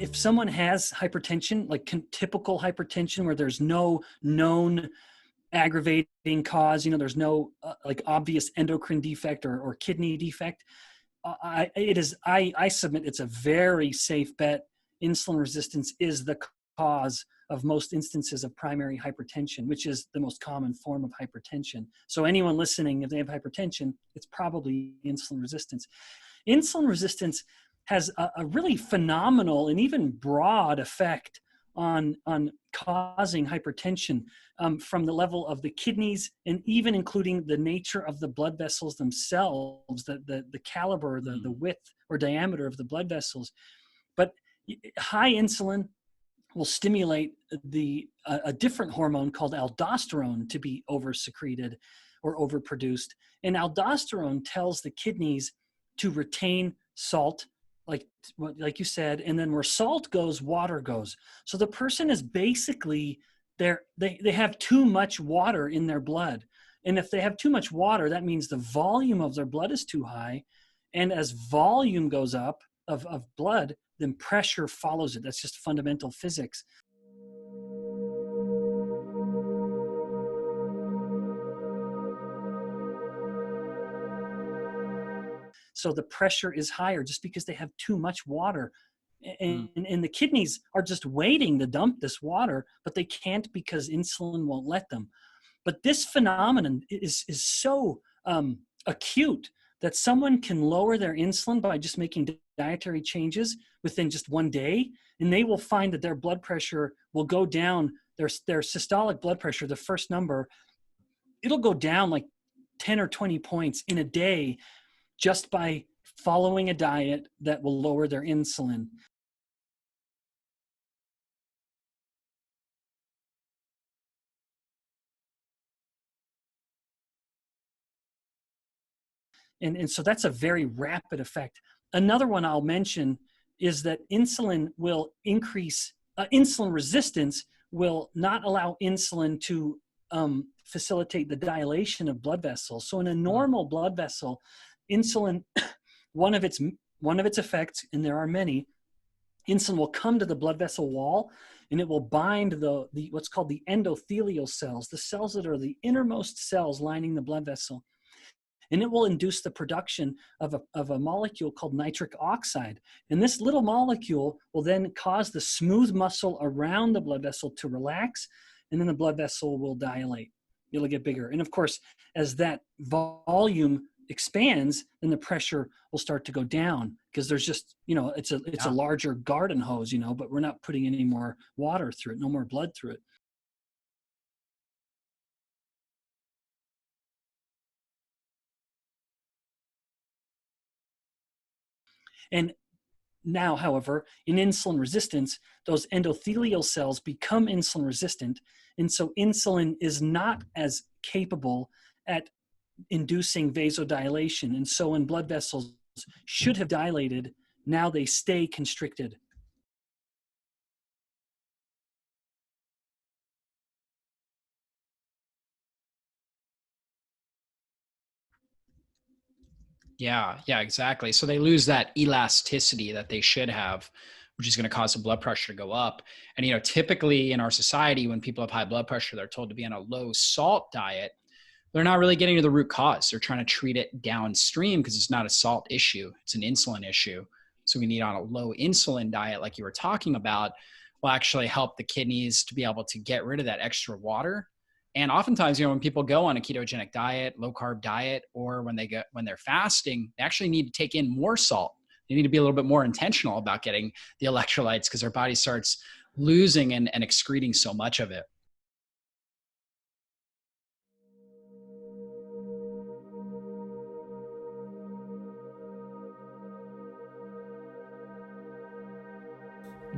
if someone has hypertension, like typical hypertension where there's no known aggravating cause, there's no like obvious endocrine defect or kidney defect, I submit it's a very safe bet. Insulin resistance is the cause of most instances of primary hypertension, which is the most common form of hypertension. So anyone listening, if they have hypertension, it's probably insulin resistance. Insulin resistance has a really phenomenal and even broad effect on causing hypertension from the level of the kidneys, and even including the nature of the blood vessels themselves, the caliber, the width or diameter of the blood vessels. But high insulin will stimulate a different hormone called aldosterone to be oversecreted or overproduced. And aldosterone tells the kidneys to retain salt, like you said, and then where salt goes, water goes. So the person is basically, they have too much water in their blood. And if they have too much water, that means the volume of their blood is too high. And as volume goes up of blood, then pressure follows it. That's just fundamental physics. So the pressure is higher just because they have too much water. And the kidneys are just waiting to dump this water, but they can't because insulin won't let them. But this phenomenon is so acute that someone can lower their insulin by just making dietary changes within just one day, and they will find that their blood pressure will go down, their systolic blood pressure, the first number, it'll go down like 10 or 20 points in a day just by following a diet that will lower their insulin. And so that's a very rapid effect. Another one I'll mention is that insulin will increase, insulin resistance will not allow insulin to facilitate the dilation of blood vessels. So in a normal blood vessel, insulin, one of its effects, and there are many, insulin will come to the blood vessel wall and it will bind the what's called the endothelial cells, the cells that are the innermost cells lining the blood vessel. And it will induce the production of a molecule called nitric oxide. And this little molecule will then cause the smooth muscle around the blood vessel to relax, and then the blood vessel will dilate. It'll get bigger. And of course, as that volume expands, then the pressure will start to go down because there's just, it's a larger garden hose, but we're not putting any more water through it, no more blood through it. And now, however, in insulin resistance, those endothelial cells become insulin resistant. And so insulin is not as capable at inducing vasodilation. And so when blood vessels should have dilated, now they stay constricted. Yeah, exactly. So they lose that elasticity that they should have, which is going to cause the blood pressure to go up. And, typically in our society, when people have high blood pressure, they're told to be on a low salt diet. They're not really getting to the root cause. They're trying to treat it downstream because it's not a salt issue. It's an insulin issue. So we need on a low insulin diet, like you were talking about, will actually help the kidneys to be able to get rid of that extra water. And oftentimes, when people go on a ketogenic diet, low carb diet, or when they're fasting, they actually need to take in more salt. They need to be a little bit more intentional about getting the electrolytes because their body starts losing and excreting so much of it.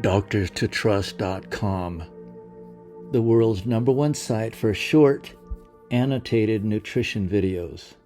DoctorsToTrust.com, the world's #1 site for short, annotated nutrition videos.